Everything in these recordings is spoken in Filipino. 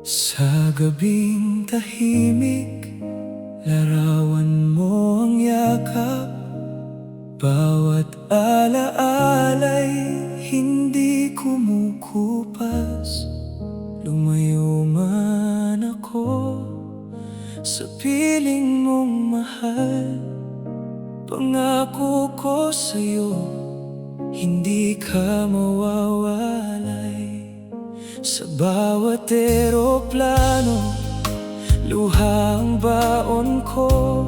Sa gabing tahimik, larawan mo ang yakap. Bawat alaala'y hindi kumukupas. Lumayo man ako sa piling mong mahal, pangako ko sa'yo, hindi ka mawawalay. Sa bawat eroplano, luha ang baon ko.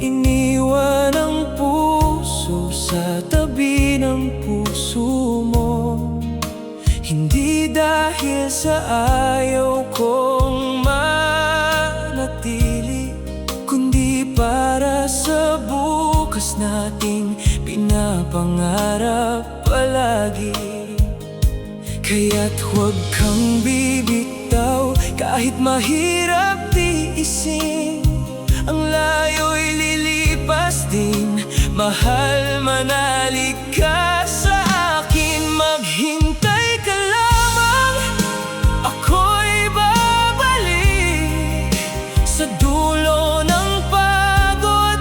Iniwan ang puso sa tabi ng puso mo. Hindi dahil sa ayaw kong manatili, kundi para sa bukas nating pinapangarap palagi. Kaya't huwag kang bibitaw kahit mahirap tiisin. Ang layo'y lilipas din, mahal, manalig ka sa akin. Maghintay ka lamang, ako'y babalik. Sa dulo ng pagod,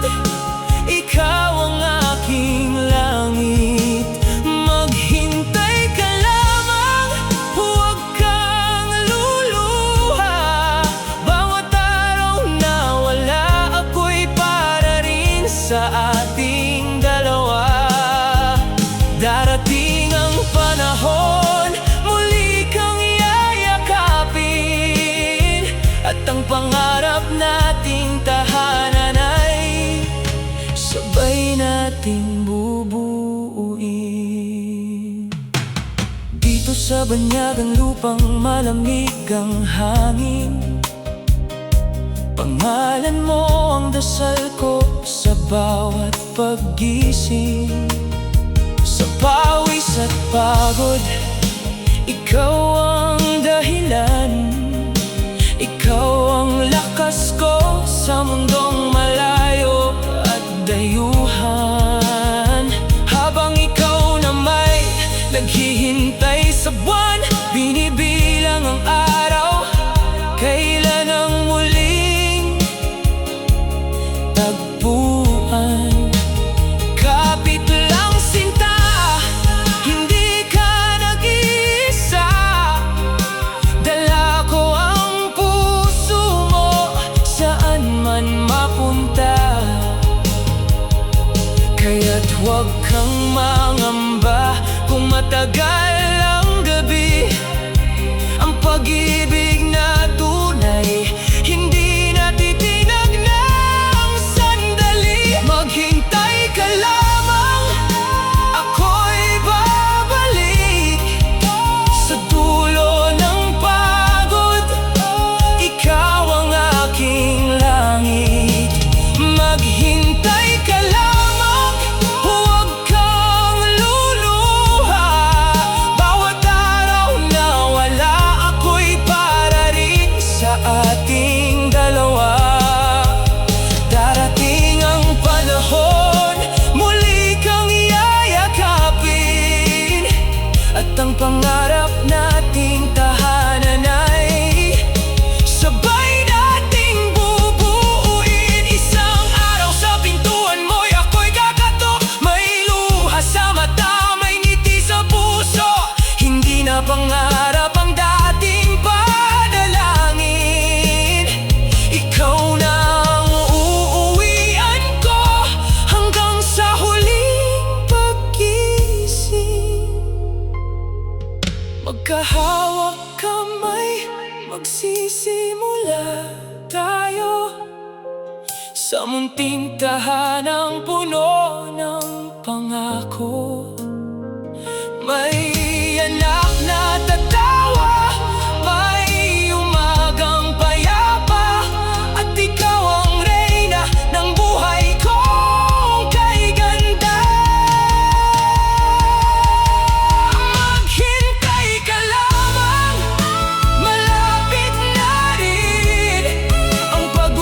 ikaw ang aking langit. Maghintay ka lamang, huwag kang luluha. Bawat araw na wala, ako'y para rin sa ating dalawa. Darating ang panahon, muli kang yayakapin, at ang pangarap nating tahanan ay sabay nating bubuuin. Dito sa banyagang lupang malamig ang hangin, pangalan mo ang dasal ko sa bawat paggising. Sa pawis at pagod, ikaw ang dahilan. Ikaw ang lakas ko sa mundong malayo at dayuhan. Habang ikaw na may naghihintay sa buwan, binibilang ang araw, kailan ang muling tagpuan. Kapit lang sinta, hindi ka nag-iisa. Dala ko ang puso mo saan man mapunta. Kaya't huwag kang mangamba kung matagal ang gabi. Ang pag-ibig na tunay, hindi natitinag ng sandali. Maghintay ka lamang, ako'y babalik. Sa dulo ng pagod, ikaw ang aking langit. Maghintay ka lamang, huwag kang luluha. Bawat araw na wala, ako'y para rin sa ating dalawa. Darating ang panahon, muli kang yayakapin, at ang pangarap nating tahanan ay sabay nating bubuuin. Isang araw sa pintuan mo'y ako'y kakatok. May luha sa mata, may ngiti sa puso. Hindi na pangarap ang dating panalangin. Ikaw na ang uuwian ko hanggang sa huling paggising. Magkahawak kamay, magsisimula tayo sa munting tahanang puno ng pangako. May anak na tatawa, may umagang payapa, at ikaw ang reyna ng buhay kong kay ganda. Maghintay ka lamang, malapit na rin ang pag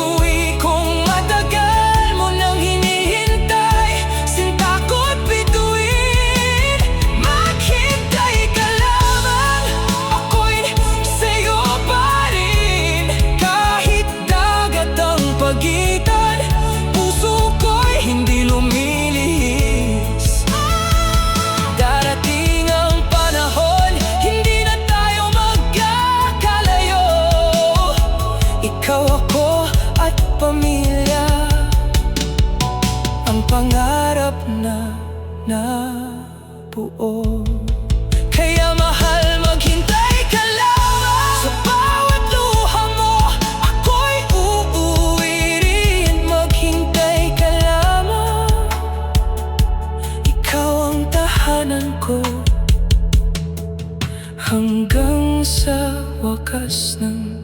wakas ng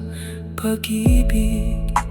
pag-ibig.